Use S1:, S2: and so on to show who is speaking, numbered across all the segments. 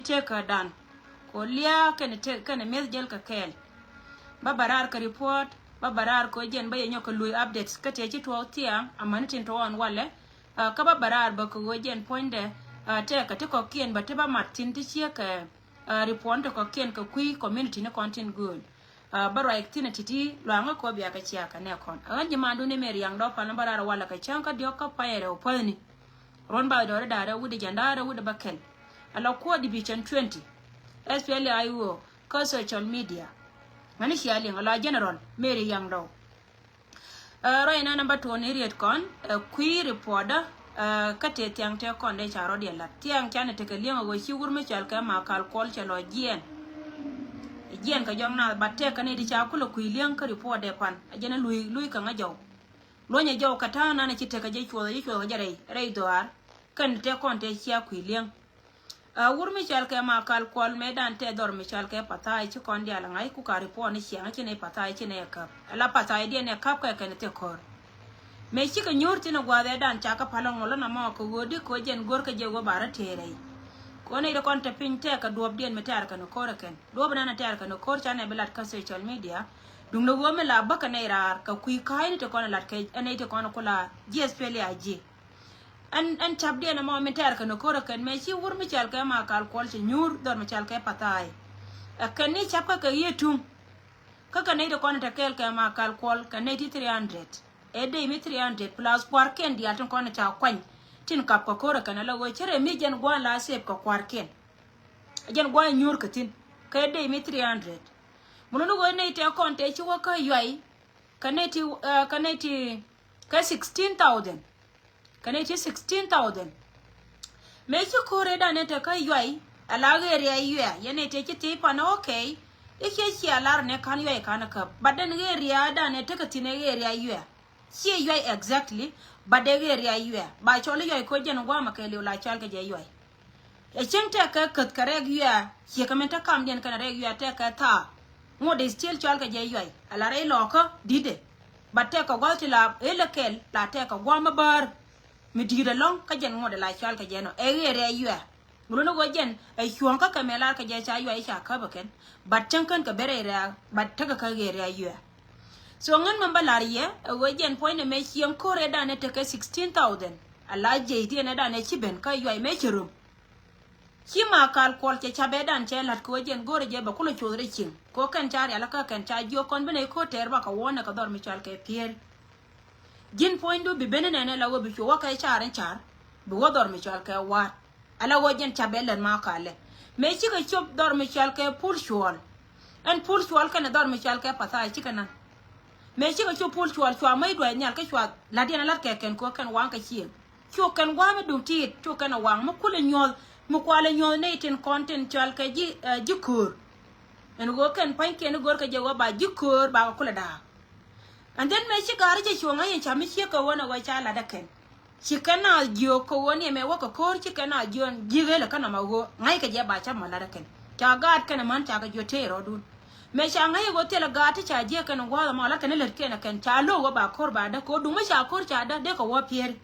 S1: Cheka dan ko lia kene mes jel ka kel ba barar ka report ba barar ko jen ba yenyo ko lui updates ka te chi to tia amani tin to on wale ka ba barar ba ko jen poinde te ka te ko kien ba te ba martin ti chia ka report ko kien ka kui community ne content good ba right tin titi lo anga ko bia ka chia ka ne kon anje mandu ne mer yang do pa na barar wala ka chanka dio ka paere o pani ron ba do da wudi jandara wudi bakel ala ko division 20 especially ayo ko social media mani shiali ngala general mary yang do right na number 2 ni riet kon qui reporter kate tiang te kon de charo de la tiang chane te kelien go shigur me chal ka ma kal kol chalo jien ka jong na batte ka ne di cha kulo kui lien ka report de pan ajena lui ka ngajo lonya jaw kata na ne chite ka je chuo jare rei doar kan te kon te chia kui lien wur mi chal ke ma kal kol medan te dor mi chal ke patai chi kon dia la ngai ku ka report ni chiang chi ne patai chi ne ka ala patai dia ne kap ka ne te kor me chi ka nyor ti no gwa de dan cha ka palong lo na ma ko godi ko jen gor ka je go bara tere ko ne de kon te pin te ka duob dien me tar ka no kor ken duob na tar ka no kor cha ne belat ka social media dung no go me la ba ka ne rar ka kui kai ni te kon lat ke ne te kon ko la gsp le aji an chabde na mo meter ka no kora kan me chi wur mi chal ka ma kal kol chi nyur dor mi chal ka patai kan ni chap ka yetum ka ne de kon ta kel ka ma kal kol ka ne ti 300 e de mi 300 plus kwar ken dia ton kon ta kwan tin kap ko kora kan la go chere mi jen gwa la sep ka kwar ken jen gwa nyur ka tin ka de mi 300 mun no go ne te kon te chi wo ka yai ka ne ti ka 16000 kaneti 16,000 mechi kore da ne ta kai yoi alaga area yua yene te ki pa na okay ike ki alar ne kan yoi kan ka badan area da ne ta ka tine area yua ki yoi exactly badan area yua ba chole yoi ko jen gwa makele la chal ka je yoi e chenta ka kat kare yua ki ka menta kam den kan re yua ta ka ta ngode still chal ka je yoi alare loko dide batte ka gwalti la elekel la te ka gwa mabar mi digira long ka jen ngode la chal ka jeno ere yua ngulo go jen ay chuan ka kamela ka je cha yua cha ka baken batchan kan ka bere ra batta ka ere yua so ngan man balariye go jen point me chiam kore da ne te ka 16,000 ala je ti ne da ne chiben ka yua me chirum chima kal kol che chabe dan che lat ko jen gore je ba kulo chodre chin ko kan chari ala ka kan cha jo kon bene ko ter ba ka wona ka dor mi chal ke pier jin point do bi benene ne lawo bi wa kai charen char bi wo dor mi chal ka wa ala wo jen chabelen ma kale me chi ka chop dor mi chal ka pul shwal en pul shwal kana dor mi chal ka pata chi kana me chi ka chop pul shwal chwa mai do nyal ka chwa la dina lat ke ken ko kan wan ka chi chu kan wa me du ti chu kana wan mu kule nyol mu kwale nyol ne tin content chal ka ji kur en go kan pan ken gor ka je wa ba ji kur ba kula da. And then me she gari je chonga yen chami she ko wona wa chala da ken chikana jio ko woni me wako kor chikana jion jigele kana mago ngai ka je ba cha mala da ken cha gat kana man cha ga jo te ro dun me sha ngai go tela gat cha je kana gwa ma la kana ler ken ken cha lo wa ba kor ba da ko du ma sha kor cha da de ko wa pier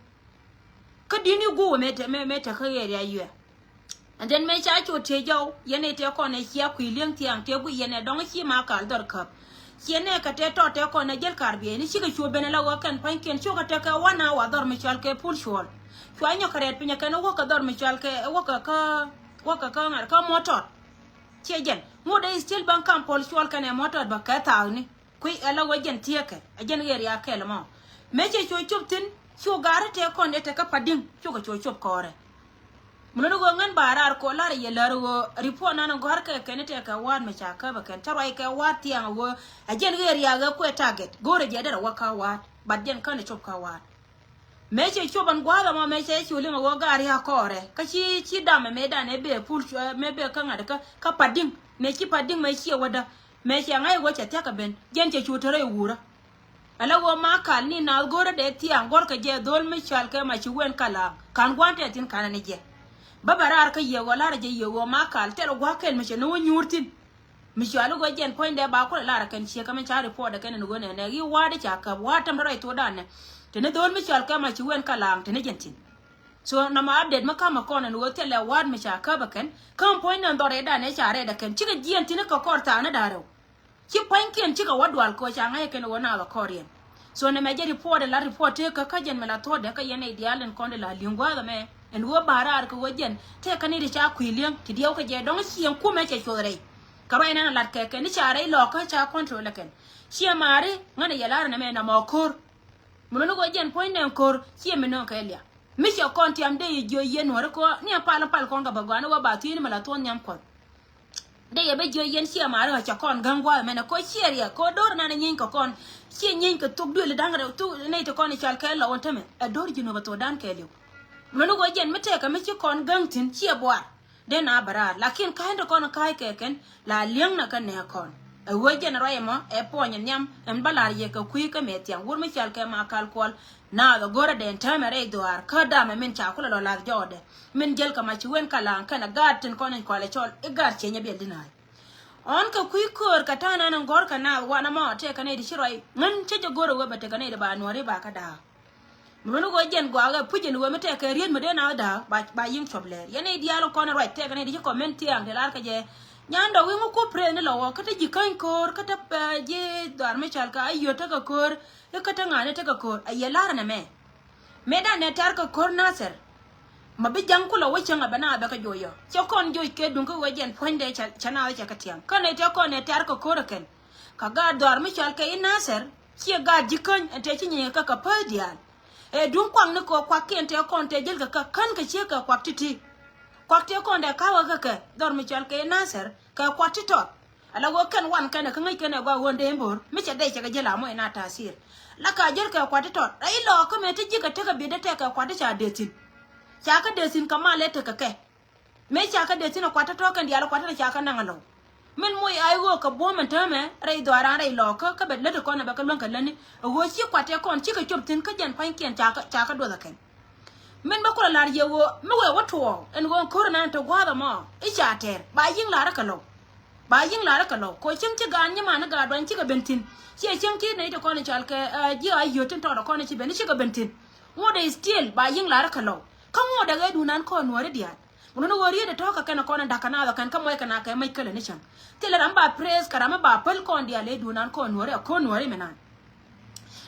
S1: ka dini go me te ka ye ya yu and then me cha cho te jaw yene te ko ne chia ku leng tiang te bu yene dong chi ma kal dor kap kiene ka te to te ko na jel karbi ni chiga chu benela wa kan pan ken chu ka te ka wana wa dor mi chal ke pul shol chu anyo karet pinya kan wo ka dor mi chal ke wo ka ngar ka motor che jen ngode still ban kan pol shol kan e motor ba ka ta ni ku ala wa jen tie ke ajen ger ya ke mo me che chu chup tin chu gar te ko ne te ka pading chu ka chu chup kore muno go ngan barar ko lar ye lar go report nan go har ka ken te ka wan me cha ka ba ken tarai ka wat yang go ajen ger ya ga ko target go re je da wa ka wat badjen kan chop ka wat me che choban gwa da ma me che chuli ma go gar ya kore ka chi da me da ne be pul me be ka ngada ka pading me chi pading me chi wada me che ngai go che te ka ben jen che chu tare wura ala go ma kal ni na go re de ti an gor ka je dol me chal ka ma chi wen kala kan gwante tin kana ne je babarar ka ye wala ra je ye wo ma kal te ro gwa ken me che no nyurtin mi shalu go jen point de ba ko la ra kan che ka men cha report da kan no go ne ne gi wa de cha ka wa tam rai to da ne te ne dol mi shal ka ma chi wen kala te ne jentin so na ma update ma kama kona no tele wad me cha ka baken kan point na ndore da ne cha re da ken chiga jien tin ka korta na daro chi point ken chiga wadwal ko cha ngai ken wona ba korien so ne me je report la report ka ka jen me la to de ka yene dialen konde la lingwa da me en wo barar ko wojen te ka ni cha kwiliang ti dio ka je dong sien ku me che chore ka rai na lat ke ni cha re lo ka cha control la ken chi mare ngane yalar na me na mo kor muno ko jen point na kor chi me no ka elia mi cha konti am de jo yen wor ko ni pal ko ga bagwana wa ba tin mala ton nyam ko de ye be jo yen chi mare cha kon gangwa me na ko cheria ko dor na nyin ko kon chi nyin ko tuk dule dangare tu ne to kon chal ka la wonta me ador jino ba to dan ke liu muno ko jen mete ka mi chi kon gangtin chi bwa de na bara lakin ka ndo kon kai ke ken la liang na kan ne kon e wo jen roye mo e ponyen nyam en balar ye ka kui ka metiang wur mi chal ke ma kal kol na the gore de entamere doar kada me min cha kula lo la jode min jel ka ma chi wen kala kana gatin konen ko le chol e gar che nyabel dinai on ka kui kor ka tana nan gor ka na wana ma te ka ne di shiroi ngan che je goro we bate ka ne ba nore ba ka da mun go jen go aga pujin we mete ka rien me de na da ba yin choble ye ne di alo konen right te ka ne di comment yang de lar ka je nyando we mu ko pre ne lo ka te jikan kor ka ta je dar me chal ka ayo ta ka kor e ka ta ngane ta ka kor ay lar na me da ne tar ka kor naser ma bi jang kula we changa bana ba ka joyo che kon joy ke dun ko we jen ponde chana cha ka tiam ka ne te kon ne tar ka kor ken ka ga dar me chal ka naser che ga jikan te chi ne ka ka pa dia e dun kwang ne ko kwa ken te kon te jel ka kan ka che ka kwa titi kwa te kon de ka wa ka dar me chal ka naser ka kwa tito ala go kan wan kan ka ngai ken go wonde mbor mi che dai cha ga jela mo ina tasir la ka jel ka kwa tito dai lo ka me te ji ka te ka bi de te ka kwa de cha de tin cha ka de tin ka ma le te ka ke me cha ka de tin kwa ta to kan dia la kwa ta cha ka nan lo min mo ai go ka bo man ta me rai do ara rai lo ka be le ko na ba ka lon ka lani go chi kwa te kon chi ka chop tin ka jan pan ken cha ka do da ken min ba ko la ye wo me we wo to en go ko na to gwa da mo i cha ter ba yin la ra ka lo ba yin la ra ka lo ko chin chi ga nya ma na ga don chi ka bentin chi chin ki ne to ko ni chal ka ji ai yo tin to da ko ni chi ben chi ka bentin wo de still ba yin la ra ka lo kan wo da ga du nan ko no re dia mun no wori da to ka kana ko na da kana da kan mo kana ka mai kala ni chan tele ran ba praise karama ba pal ko dia le du nan ko no re menan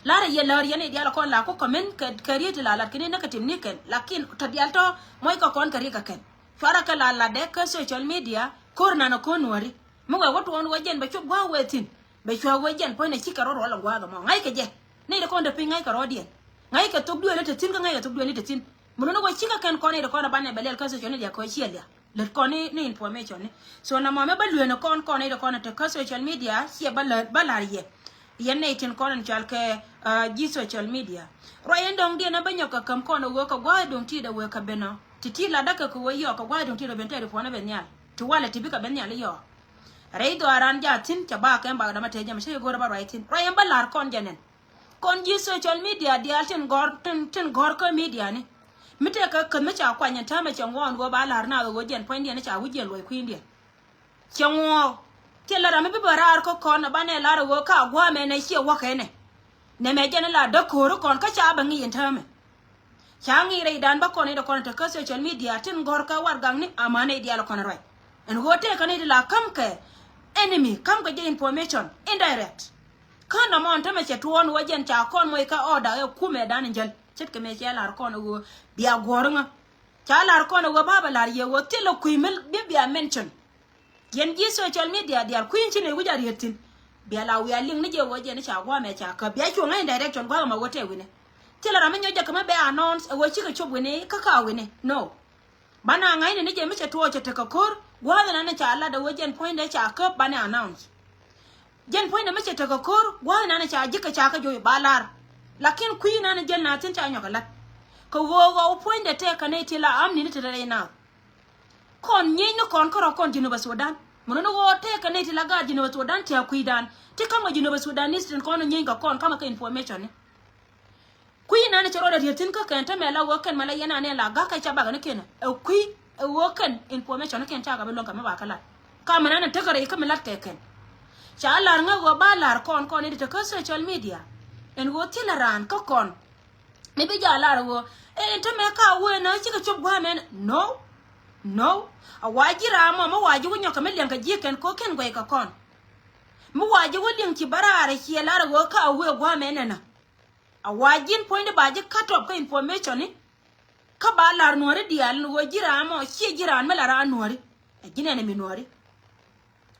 S1: lara ye lar ye ne dia la ko la ko comment ka ri ti la la kini na ka tim ni ken lakin to dia to moy ko kon ka ri ka ken fara ka la de ka social media kor na ko no ri mo ga woto on wajen ba chu gwa wetin be chu wajen po ne chi ka ro la gwa ga mo ngai ka je ne da ko da pingai ka ro dia ngai ka to du le te tin ka ngai ka to du le te tin mun no go chi ka ken ko ne da ko na ba ne belel ka social media ko chi ya le ko ni information ni so na mo me ba lu ne kon ko ne da ko na te ka social media chi ba la ye yen ne tin ko na chal ke ji social media ro yen dong dia na ba nyoka kam ko no go ka gwa dong ti da we ka beno ti la da ka ko we yo ka gwa dong ti da ben te ko na ben ya ti wala ti bi ka ben ya le yo rei do aran ja tin ta ba kan ba da mate jam sai go ba right tin ro yen ba lar kon janen kon ji social media dia tin gor ko media ni mite ka kan me cha kwanya ta me changwa go ba lar na go jen point dia na cha wuje loy queen dia changwa tela ra me bi barar ko kon ba ne lar go ka gwa me na chi wa kai ne me jen la da ko kon ka cha ba ngi ta me changi re dan ba kon ne da kon ta ka social media tin gor ka war gang ni amane dia la kon right en go te kan la kam ke enemy kam ga information indirect kana mon ta me che tuon wajen cha kon mo ka order e kume dan njel chet ke me che lar kon go bia gornga cha lar kon go baba lar ye wo telo kuimel bia mention yen ji social media dia kuin chine wuja yetin bia la wi aling ni je wajen cha gwa me cha ka bia chu ngai direction gwa ma wote wine telo ra me nyoja kama be announce e wo chi ka chobwene ka wine no bana ngai ne je me che tuo che te ka kor gwa na ne cha la da wajen point da cha ka bana announce jen point da me che te ka kor gwa na ne cha jika cha ka jo balar lakin kui na ne jen na tin cha nyoka lat ko go point da te ka ne ti la am ni te da na kon nyi no kon ko kon jinu ba Sudan mono no go te ka ne ti la ga jinu ba Sudan ti akui dan ti kama jinu ba Sudan ni tin kon nyi ga kon kama ka information ne kui na ne chero da tin ka kan ta me la go kan mala yana ne la ga ka cha ba ga ne kenan kui wo kan information ken ta ga belon ka me ba kala ka mana na ta gare ka me lat ka ken cha Allah nga go ba lar kon ni ta ka social media en go ti la ran ka kon maybe ya la wo to me ka we na chi ka chop gwa men no a wajira ma waji wonyo ka melian ka jiken ko ken gwe ka kon mu waji wodin ki barare ki la wo ka we gwa men na a wajin point ba ji cut up ka information ni ka ba lar nore dial wo jira ma chi jira me la ra nore e gine ne mi nore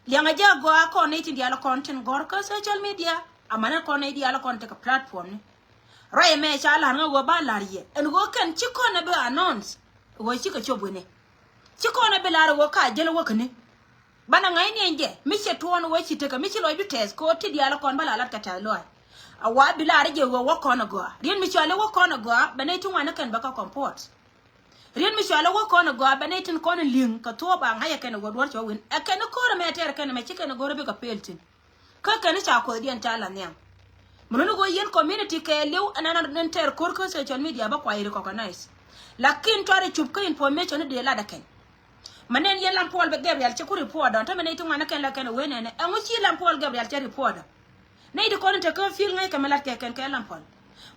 S1: lianga ja go ko ne ti dial content gor ka social media amana ko ne dial content ka platform ni rai me cha la nga go ba lar ye en go kan chi ko na be announce wo chi ka chobune chi ko na be lar wo ka jelo wo kane bana ngai ne nge mi che to no wo chi te ka mi chi lo bi test ko ti dial kon ba la ka ta lo a wa bi lar je wo ko na go rien mi chale wo ko na go ba ne tu wana kan ba ka comport rien mi chale wo ko na go ba ne tin ko na ling ka to ba nga ya kan go dwar cho win e kan ko me ter kan me chi kan go be ka peltin ka kan cha ko dien ta la ne muno go yen community ke lew anana den ter ko social media ba kwa iri recognize lakin tore chup ka information de la da ken manen yen lam Paul be Gabriel che ku report don to manen tu wana ken la ken wenene an uchi lam Paul Gabriel che report nei de ko te ko fil ngai kamala ke ken lam Paul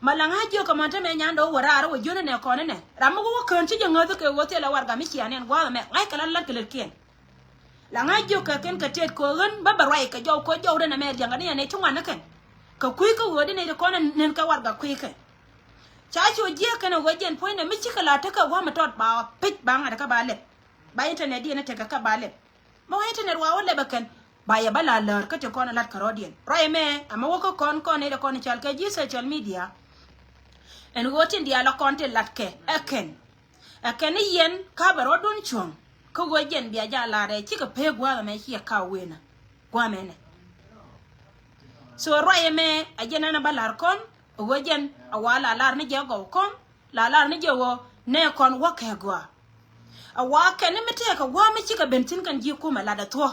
S1: malanga jo ko manta me nyando wararo wo jone ne ko ne ramu go kan ti jengo ke wote la warga mi kianen gwa me ngai kala la ke ken la ngai jo ka ken ka tet ko gon ba barai ka jo ko jo de na me janga ne tu wana ken ka kui ka wodi ne ko nen ka warga kui ka cha cho je kana wajen point na michi kala ta ka wa matot ba pit ba ngada ka bale ba internet ne ta ka bale mo internet wa wala bakan ba ya bala lar ka te ko na lat karodien roi me ama woko kon ne da kon chal ka ji social media en wotin dia la konte lat ke eken yen ka baro dun chong ko wajen biya ja la re chi ka pe gwa me hi ka wena gwa me ne so roye me ajena na balar kon wojen awala lar ni jego kon la lar ni jewo ne kon wake gwa awa ken mete ka gwa mi chika bentin kan ji kuma la da to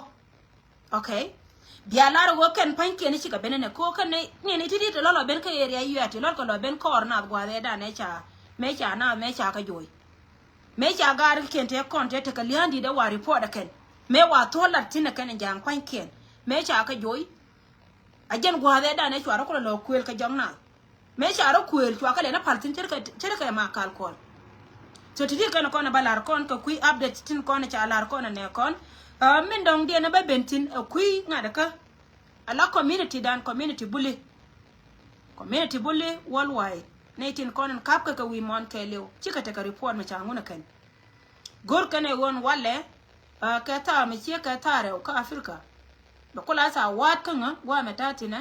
S1: okay bia lar wo ken panke ni chika benene ko kan ni tidi to lolo ben ka area yu ati lolo ko lo ben ko na gwa de da ne cha me cha ka joy me cha gar ken te kon te ka liandi da wa report da ken me wa to lar tin kan jang panke me cha ka joy ajen gwa de da ne chwaro ko lo kwel ka jomna me charo kwel chwa ka le na paltin cer ka ma kal kon so tidi kan ko na balar kon ko kui update tin kon cha lar kon ne kon min dong de na ba bentin kui ngada ka ala community dan community bully worldwide ne tin kon kap ka wi mon ke lew chika te ka report ma cha nguna kan gor kan e won wale ka ta mi che ka tare ka afrika bakula sa wat kan wa metatina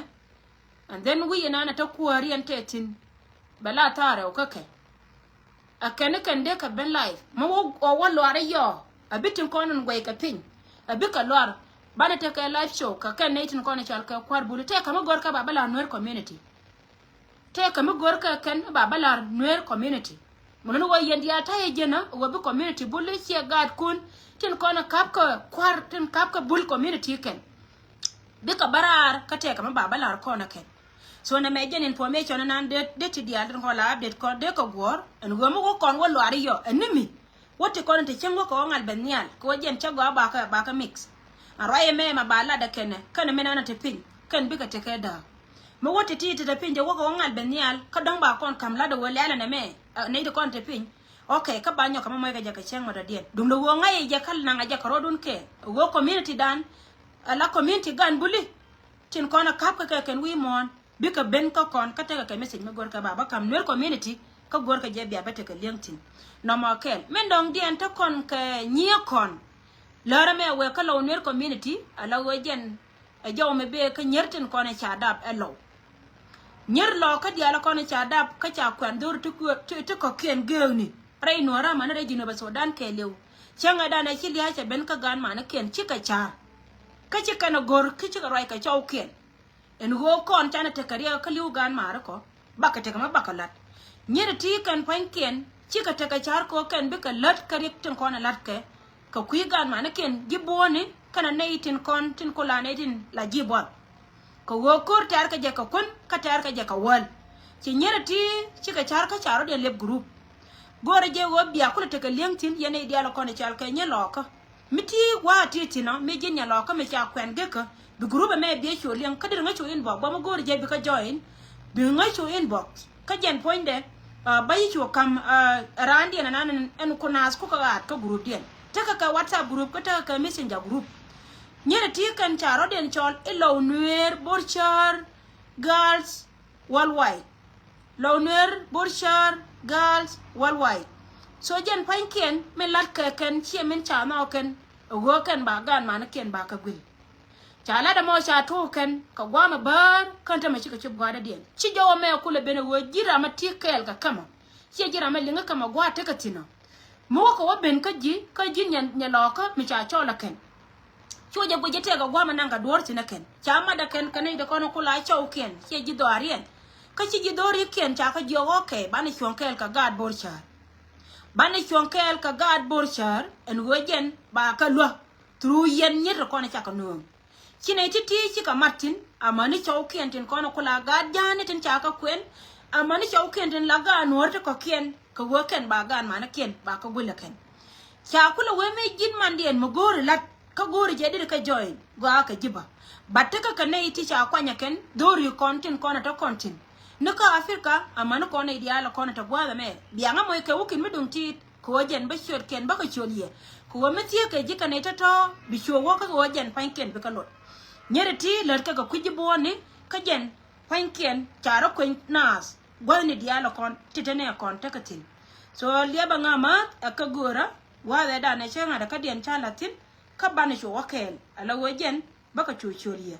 S1: and then we na ta kuari antetin bala tare o kake akene kan de ka ben life mo o wallo are yo abitin konon gwe ka pin abika lor bana te ka live show ka kan netin konon chal ka kwar bulu te ka mo gor ka babala noer community te ka mo gor ka kan babala noer community mono wo yendia ta yejena wo bi community bulu ci gad kun tin konon kap ka kwar tin kap ka bul community ken bika barar kate kama babalar kona ken so na mejen information nan de ti dia den ko la update ko de ko gor en go mo ko kon wo lo ari yo enimi wote kon te chengo ko ngal benial ko jen chago ba ka mix araye me ma bala da ken kan me na te pin kan bika te ka da mo wote ti te pin je wo ko ngal benial ka dong ba kon kam la do wala ala na me ne de kon te pin okay ka banyo kama mo ga je ka chengo da dien dum do wo ngai je kal na ga je ka rodun ke wo community dan ala community gan buli tin kona kap ka ken wi mon bika ben ka kon ka te ka message me gor ka baba kam nwer community ka gor ka je bia bete ka linktin no ma ken men dong dien ta kon ka nyie kon lara me we ka lo nwer community ala wo jen a jaw me be ka nyertin kona cha dab elo nyer lo ka dia la kona cha dab ka cha kwan dur tu ko ken gewni rai no ra man re jino ba Sudan ke lew changa da na chili ha cha ben ka gan man ken chika cha kachi kana gor kichi ka rai ka chauken en go kon chana te kariya ka liu gan mar ko baka te kama baka lat nyir ti kan panken chika te ka char ko kan bika lat karik tin kon lat ke ka kui gan man ken giboni kana nei tin kon tin ko la nei tin la gibon ko go kor tar ka je ka kun ka tar ka je ka wal chi nyir ti chika char ka charo de leb group gore je wo biya ko te ka liengtin yene dia la kon chal ka nyelo ka miti wa titi no me jinya lo ka me cha kwen ge ka bi group me be cho liang ka dir nga cho inbox ba mo gor je bi ka join bi nga cho inbox ka jen point de bayi chuo kam randi na nan en kunas ko ka group den taka ka WhatsApp group ka taka ka Messenger group nyere ti kan charo den chol ilo nuer borchar girls worldwide Launer, Burshar, girls, worldwide. So jen painken, me lat ken, chia min cha no ken, woken bagan manakin baka will. Chala da mo cha token, ka guama bar, kanta me chika chip gwada dien. Chijo me akula bene wo jira ma tikel ka kama. Chia jira me linga kama gwa teka tina. Mo ko wa ben ka ji nyan loka, mi cha chola ken. Chua jabu jete ka guama nanga duwar tina ken. Chama da ken kanay da kono kula chow ken, chia jido arien. Kachi jidori kien chaka jogo ke bani chonkel ka gad borchar bani chonkel ka gad borchar en wojen ba ka lwa tru yen nyir ko na chaka no chine titi chika martin amani chokien tin kono kula gad jane tin chaka kwen amani chokien tin laga norte ko kien ka woken ba gan mana kien ba ka gulla ken chakula weme jin mandien mogori lat ka gori jadi ka join ga ka jiba battaka ka nei ti chakwa nyaken dori kontin kono to kontin Nuka Africa, a man kona ideal kona to guada me. Bianga mo ke wukin midung tit, kuwajen bashur ken baka cholie. Kuwa metia ke jika netato, bishu waka kuwajen panken bekalot. Nyere ti lerka ka kujibuani, kajen panken charo kwen nas. Gwani dialo kon titane kon takatin. So liaba ngama akagura, wada da ne chenga da kadian chalatin, kabanisho wakel, ala wajen baka cholie.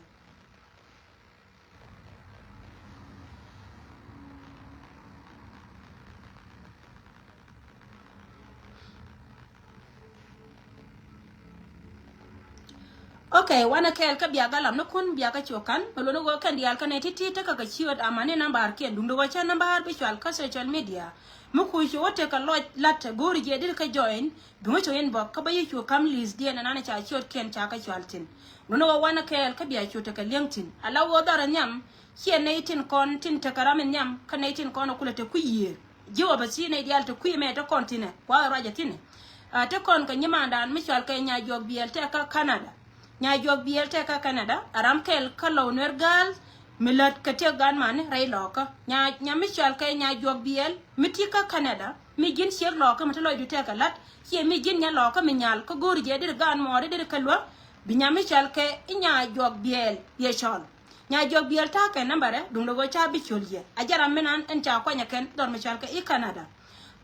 S1: Okay, wana kel ka biaga lam no kun biaga chokan, pelo go kan dial kan etiti ta ka chiot amane number ke dum do wacha number visual ka social media. Muku jo wote ka lat gori je dir ka join, dungo cho yen bok ka bayi cho kam list dia na na cha chiot ken cha ka chaltin. No wana kel ka bia cho ta ka lengtin. Ala wo dara nyam, hie na itin kon tin ta karamen nyam, kan itin kon kula te kuyi. Jiwa basi na ideal te kuyi me ta kontine, kwa raja tine. Ta kon ka nyimandan visual ka nya jog biel te ka Canada. Nya jog biel te ka Canada aram kel ka Launer girls milat ka te gan man ray loka nya michal ka nya jog biel miti ka Canada mi gin shek loka matalo du te ka lat ye mi gin nya loka mi nyal ko gori je dir gan more dir kalwa bi nya michal ka nya jog biel ye chol nya jog biel ta ka nambare dum lo cha bi cholye ajara menan en cha kwa nya ken dor michal ka i Canada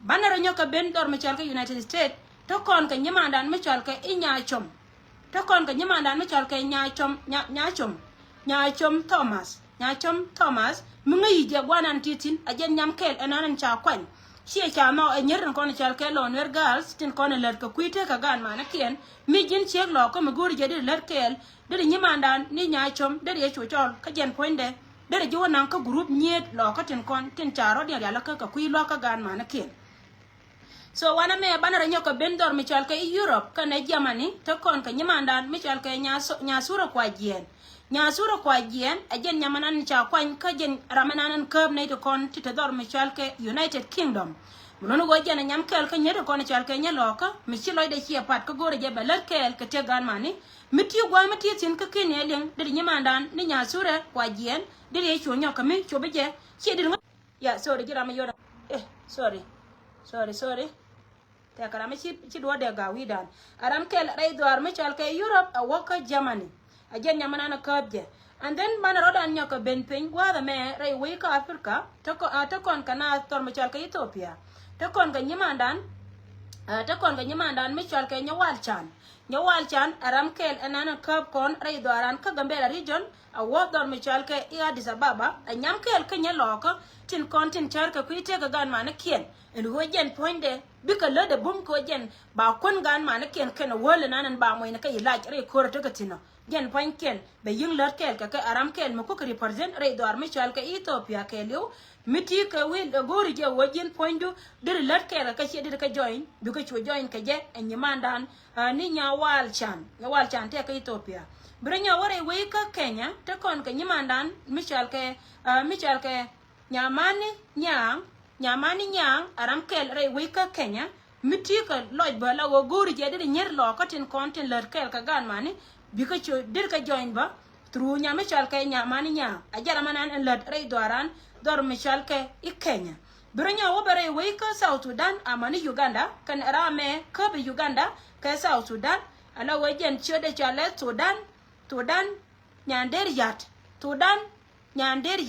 S1: banara nyoka ben dor michal ka United States to kon ka nyamandan michal ka i nya chom ta kon ka nyamandan me chal ke nya chom Thomas mungi je gwanan titin ajen nyam kel enanan cha kwan sie cha no enyer kon chal ke Launer girls tin kon ler ka kuite ka gan mana kien mi jin chek lo ko muguri je de ler kel de nyamandan ni nya chom de ye chol ka jen poinde de jo nan ka group nyet lo ka tin kon tin charo de ya la ka kui lo ka gan mana kien. So wana me banara nyoka bendor michal ke Europe ka ne Germany to kon ka nyamandan michal ke nya sura kwa jien ajen nyamanan cha kwan ka jen ramanan kab ne to kon titador michal ke United Kingdom muno go jen nyam kel ka nyedo kon chal ke nyaloka michilo de chi pat ko gore je beler kel ke te gan mani miti gwa miti tin ka kene len de nyamandan ni nya sura kwa jien de ye cho nyoka mi cho beje chi de ya sorry jira ma yoda sorry ta karama ci do de gawi dan aram kel ray doar me chal ke Europe a waka Germany a jen nyamana na kabje and then man rodan nyaka ben pen gwa da me ray we ka Africa to kon kana tor me chal ke Ethiopia to kon ga nyamandan me chal ke nyawal chan aram kel anana kab kon ray doaran ka gambela region a wodor me chal ke Addis Ababa a nyam kel ke nyaloka tin kontin char ka kuite ga gan mana kien en hojen poinde bika lada bum ko jen ba kon gan mana kien kana wala nanan ba moy na kay laaj re ko ta gatina jen poinken be yin lar kel ka aram kel mo ko represent re do armi chal ka Ethiopia ke lew miti ka wil gori je wajin poindu dir lar kel ka ci dir ka join du ka ci join ka je en nyamandan ni nyawal chan te ka Ethiopia brenya wore we ka Kenya ta kon ka nyamandan michal ke nyamani nyang aram kel re wika Kenya miti ka loj bala wo gori je de nyer lo ka tin kontin ler kel ka gan mani bika cho dir ka join ba tru nyame chal ka nyamani nyang ajara manan en ler re doaran dor me chal ka I Kenya Branya wo bare we ka South Sudan amani Uganda kan rame ka be Uganda ka South Sudan ala wajen chode chale Sudan nyander yat Sudan nyander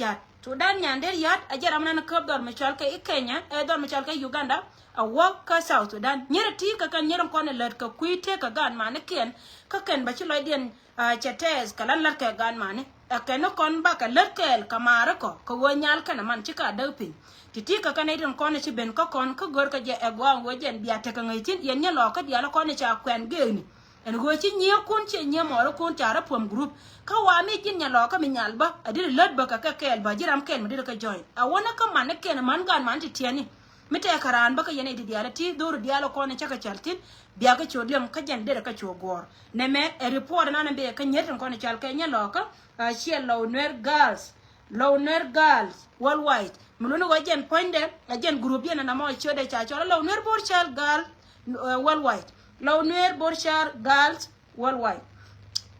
S1: yat ajara mana ka dor machal ka Kenya dor machal ka Uganda a wo ka South Sudan nyere ti ka kan nyere ko ne lat ka kuite ka gan mane ken ka ken ba chilo dien chates kalan lat ka gan mane akeno kon ba ka lat kel kamara ko wo nyal kana man chika dopin titi ka kan idin kon ci ben ka kon ka gor ka je egwa wo jen biya te ka ngaitin yen nyalo ka dia la kon cha kwen geni en go ci nye kun ci nye moro kun tara pom group ka wa mi jin nyalo ka mi nyal ba adir lat ba ka kel ba jiram ken mi dir ka join a wona ka man ken man gan man ti tiani mite karan baka yene di diala ti dor diala ko ne chaka chaltin biya ka chodlem ka jan de ka chogor ne me a report na be ka nyetin ko ne chal ka nyalo ka she Lowner girls worldwide mulunu go jen poinde a jen group yana na mo chode cha chola Lowner Borchal girl worldwide Lowner Borchal girls worldwide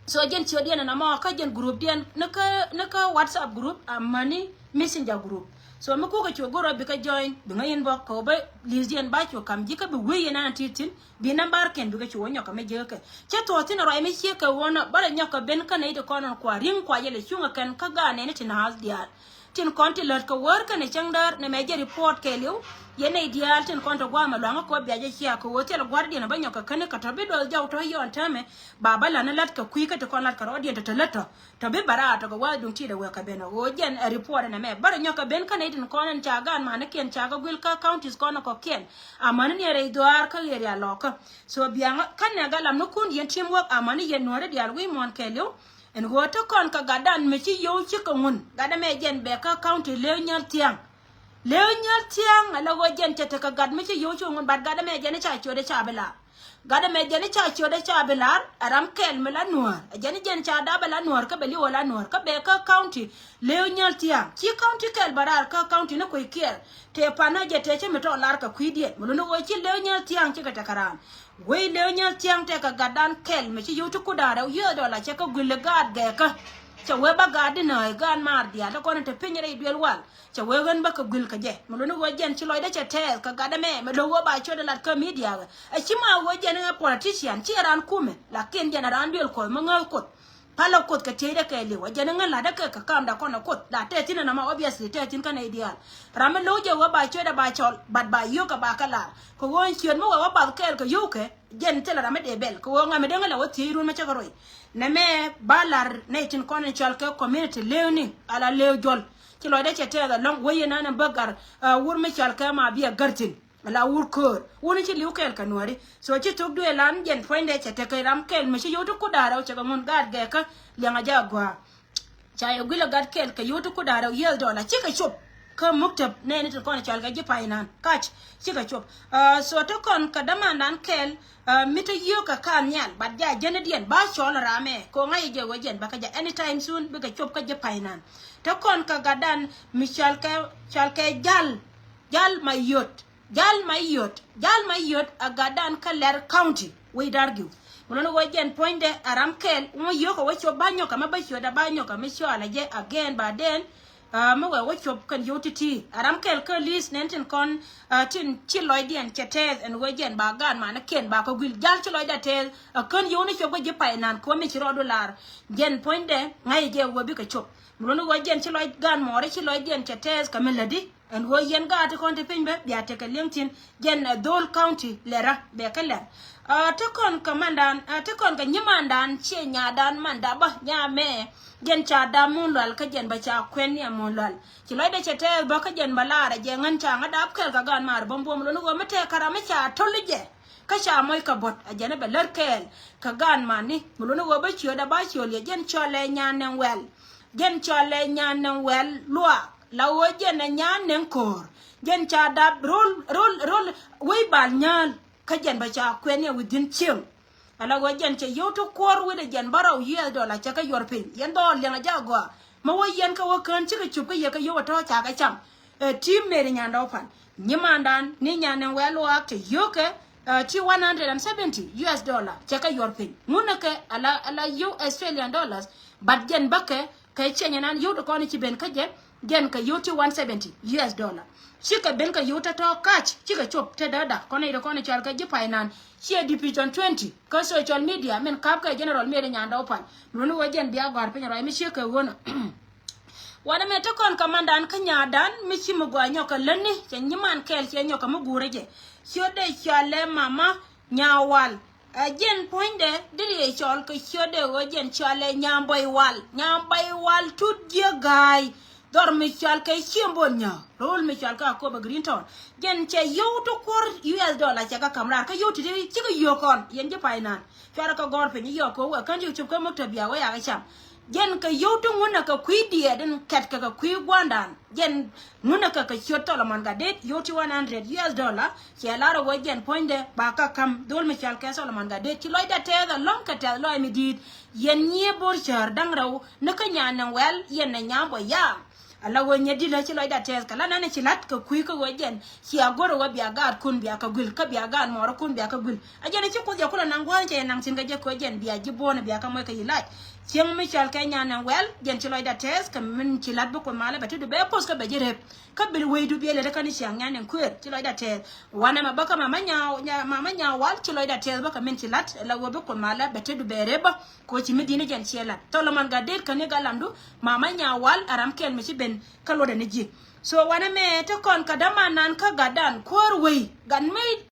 S1: so jen chode yana na mo ka jen group den naka WhatsApp group amani messenger group so me ko ko goro bi ka join bi ngayen bo ko ba lisien ba ko kam jika bi we na titin bi number ken bi ka ci wonyo ka me je ka che to tin ro me che ka wona bara nyoka ben ka ne de konon kwa ring kwa yele chunga kan ka ga ne tin has dia tin konti lot ka wor ka ne changdar ne me je report ke liu yene ideal tin konto gwa ma langa ko biaje chia ko wotel guardian ba nyoka kan ka to bi do jaw to yon tame baba la na lat ka kui ka to kon lat ka ro to leto to be bara to go wa dun ti de we ka ben o jen a report na me bara nyoka ben ka ne tin konon chagan ma ne ken chaga gwil ka counties kono ko ken amana ne re doar ka yeri aloka so bianga kan ne ga lam no kun yen teamwork amana yen no re dial wi mon kelio en go to kon ka gadan me ci yo ci ko ngun gada me jen be ka county le nyal tiang ala go jen tete ka gad me ci yo ci ngun bad gada me jen cha chode cha bela gada me jen cha chode cha bela aram kel me la nuar jen cha da bela nuar ka beli wala nuar ka be ka county le nyal tiang ci county kel barar ka county na ko kier te pana je te ci me to lar ka kwidie mo no go ci le nyal tiang ci ka takaran we le nyal tiang te ka gadan kel me ci yo to kudara yo do la che ka gulle gad ge ka cha we ba gad na gan mar dia to kono te pinyere duel wal cha we gan ba ka gul ka je mo no go jen ci loy da che te ka gada me do go ba cho de la ka media a ci ma wo jen na politician ci ran kume la ken jen ran duel ko mo ngal ko pala kot ka tere ka le wa jen ngal la da ka kam da kono kot da te tin na ma obviously te tin kana ideal ram lo je wo ba cho da ba chol bad ba yo ka ba kala ko won chen mo wa ba kel ka yo ke jen tela rame de bel ko nga me de ngala wo tiru ma cha garoi na me balar ne tin kono chol ka community learning ala le jol ci lo de che te da long wo na na bagar wur me chol ka ma biya gartin la wur kor woni ci liu kel kanwari so ci tok duelan lan jen foinde che te kai ram kel me ci yoto ku dara che ngon gad ge ka lenga jagwa cha yo gila gad kel ka yoto ku dara yel dola ci ka chop ka muktab ne ne ko na chal ga jipainan kach ci ka chop so to kon ka damandan kel mito yo ka kan nyal bad ja jenedien ba chol rame ko ngai je wajen baka ja anytime soon bi ka chop ka jipainan to kon ka gadan mi chal ka jal mayot agadan kaler county we dargu mono wajen poinde aram kel mo yoko wacho banyo kama basho da banyo kama sho alaje again ba den mo wacho kan yotiti aram kel ka list nenten kon tin chiloidian chetes and wajen ba gan mana ken ba ko gil jal chiloida tel kon yoni cho go je painan ko mi chiro dollar gen poinde ngai je wo bi ka chop mono wajen chiloid gan more chiloidian chetes kameladi and wo yen ga ta konte pin be biya te ka lintin gen dol county lera be kala ta kon kamandan ta kon ga nyimandan che nyadan manda ba nyame gen cha da mun lal ka gen ba cha kwen ya mun lal ki loy de chete ba ka gen balara je ngan cha ngada kel ka gan mar bom bom lo go mate karama cha tolije ka cha moy ka bot a jene be ler kel ka gan mani lo go ba chio da ba chio le gen chole nyanen wel gen chole nyanen wel lua la wo jen nyan nen kor jen cha da rol we bal nyan ka jen ba cha kwen ya within chim ala wo jen che yo to kor we de jen baraw ye do la cha ka yor pin yen do le na ja go ma wo yen ka wo kan chi ka chup ka ye ka yo to cha ka cham team me nyan do fan nyimandan ni nyan nen we lo ak te yo ke ti $170 cha ka yor pin muna ke ala US Australian dollars bad jen ba ke kay chenye nan yo do ko ni ci ben ka je gen ka yuti 170 US dollar shika ben ka yuta to catch shika chop te dada kone ida kone chal ka jipai nan shia division 20 ka social media men kap ka general media nyanda opan nunu wajen dia gar penya rai mi shika wona wana me to kon kamandan ka nyadan mi chimu gwa nyoka lenni che nyiman kel che nyoka mu gureje shode chale mama nyawal jen poinde diri chol ka shode wajen chale nyambai wal tut je gai dor mi chal ka chiembonya rol mi chal ka ko ba green town jen che yo to kor US dollar che ka kamra ka yo ti chi ka yo kon yen je painan chara ka gor pe ni yo ko wa kan ju chup ka mukta biya wa ya ka cham jen ka yoto nguna ka kuidie den kat ka kui gwandan jen nguna ka shoto la man ga det yoti 100 US dollar che la ro jen poinde ba ka kam dol mi chal ka so la man ga det ti loida te da long ka te loy mi dit yen nye bor char dang raw na ka nyana wel yen na nyambo ya ala wo nyedi la ci loida te ka la na ci lat ka kui ka jen ci agoro wa biya ga kun biya ka gul ka biya ga mo kun biya ka gul a jen ci ko ja kula nan gwan che nan sin ga je ko jen biya jibona biya ka moy ka yilat Chiang Michel Kenya nan well gen ci loida test ka min ci lat bu ko mala ba tudu be pos ka be jere ka bil we du biele de kan ci ang nyanen kuer ci loida test wana ma baka mama nya wal ci loida test baka min ci lat la wo bu ko mala ba tudu be reba ko ci medina gen ci lat to lo man ga det kan ga landu mama nya wal aram ken mi ci ben ka lo da ni ji so wana me to kon ka dama nan ka gadan kor we gan me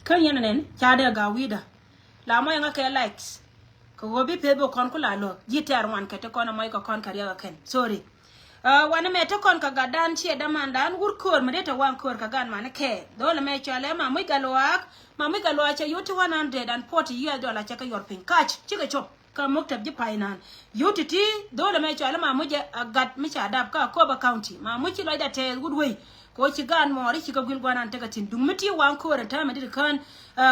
S1: kan yana nen cha da ga wida la mo nga ka likes ko gobi pebo kon kula lo jitar wan ka te kono moy ko kon kariya ken sorry wana me te kon ka gadan che da mandan gur kor me ta wan kor ka gan man ke dole me chale ma muy galwa che yuti 140 US dollar che ka yor pin catch che ka chop ka muktab ji painan yuti ti dole me chale ma muje agat mi cha dab ka ko ba county ma muci loida te good way ko ci gan mo ri ci ka gul gwanan ta tin dum miti wan ko ta me dir kan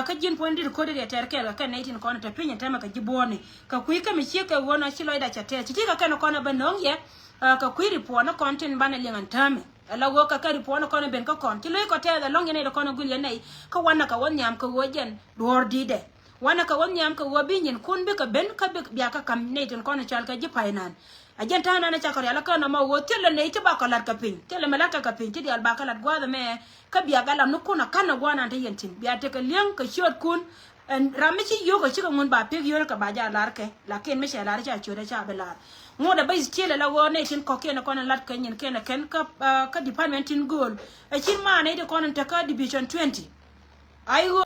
S1: ka jin pon dir ko dir ter ke ka 19 ko ta pinya ta maka jibone ka kui ka mi ci ka wona ci loida cha te ci ka kan ko na banong ye ka kui ri po na content bana lingan tame ala go ka ri po na ko na ben ka kon ci loy ko te da long ne ko na gul ye nei ka wana ka won yam ka wojen dor di de wana ka won yam ka wobinyin kun be ka ben ka be biya ka kam ne tin ko na chal ka ji painan ajenta na chakari ala kana ma wotele ne ite bakalat kapin tele melaka kapin ti al bakalat gwa me ka biya gala nukuna kana gwana ta yentin biya te ka liang ka short kun en ramichi yoga chika mun ba pig yor ka baja larke lakin me shala cha chode cha belar ngoda bai tele la wo ne tin ko kena kona lat kan yen kena ken ka department in goal e chin ma ne de kona ta ka division 20 ayo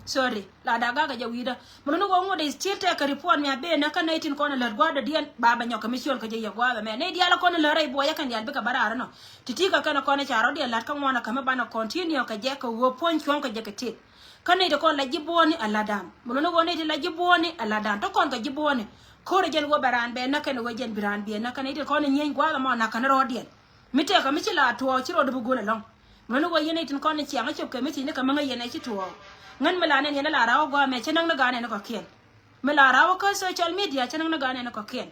S1: sorry la daga ga jawida mono go ngode stirte ka report mi abe na kan 19 kona la gwada dian baba nyoka mission ka je ya gwada me ne diala kona la rai boya kan dial be ka barara no titika kana kona charo dia la kan wana kama bana continue ka je ka wo point kon ka je ka ti kan ne de kon la jiboni aladan mono go ne de la jiboni aladan to kon ka jiboni ko re jen go baran be na kan wo jen biran be na kan ne de kona nyen gwada mo na kan ro dian mite ka mi la to chiro de bugula long mono go yene tin kona chi anga chop ka mi ti ne ka manga yene chi to ngan melane ne la rawo go me chenang na gane ko kien mela rawo ko social media chenang na gane ko kien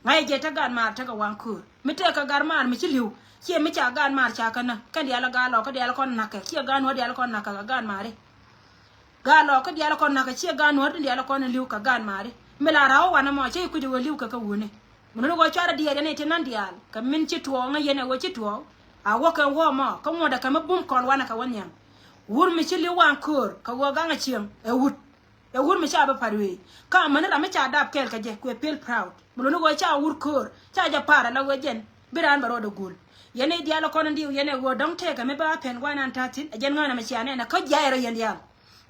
S1: ngai je ta gan mar ta ga wanku mi te ka gar mar mi chiliu che mi cha gan mar cha kana kan dia la ga lo ko dia la kon na ka che gan ho dia la kon na ka gan mare ga lo ko dia la kon na ka che gan ho dia la kon liu ka gan mare mela rawo wana mo che ku di wo liu ka ka wune mun go chara dia ne te nan dia ka min chi tuo ngai ne wo chi tuo a wo kan wo mo ka mo da ka mabum kon wana ka wanyam wur mi chili wan kur ka wo ganga chiang e wur mi cha ba parwe ka man ra mi cha dab kel ka je ku feel proud mulo no go cha wur kur cha ja para la wejen biran baro do gul yene dia la kono ndiw yene go dong te ka me ba pen gwa nan tatin jen ngana mi cha ne na ka jaira yen ya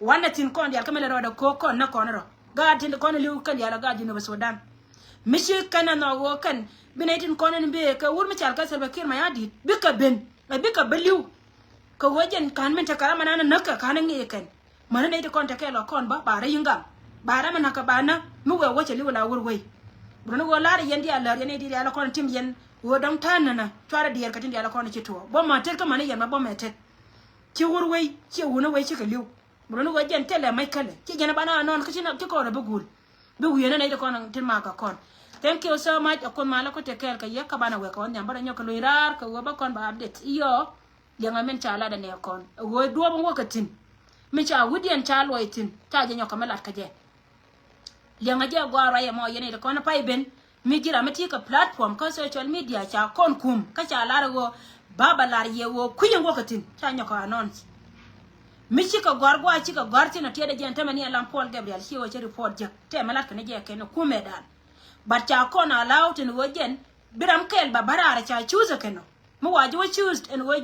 S1: wana tin kon dia ka me ro do ko kon na kon ro ga tin kon liu kan ya la ga jino ba Sudan mi shi kana no go kan binaitin kono be ka wur mi cha ka Salva Kiir ma ya di bi ka ben bi ka beliu ka wajen kan men takara mana naka kanan ne kan mana ne da kon ta kai la kon ba bare yinga bara mana ka bana mu ga wace liwala wurwai burno go lare yandi Allah ne di ala kon tim yen wo dam tanana twara di yarkatin di ala kon ci to bo ma ter ka mana yan ma bo metet ci wurwai ci wuna wai ci ka liw burno go jen tele mai kale ci jana bana non ka ci na ci ko da bugul bu yena ne da kon tin ma ka kon thank you so much akon mala ko te kel ka yakka bana we ka on nyambara nyoka loirar ka wo ba kon ba update iyo yang amen chala da ne kon wo do bon wakatin mi cha wudian cha loitin ta je nyoka melat ka je yang aja gwa ra ya mo yene de kon pai ben mi gira mati ka platform ka social media cha kon kum ka cha largo baba lar ye wo kuyin wokatin cha nyoko announce mi chika gorgwa chika gorti na tiede jente mani alam Paul Gabriel shi wo che report je te malat kana je ken ku medan but cha kon allow tin wo jen biram kel ba barara cha choose keno mo waji wo choose en wo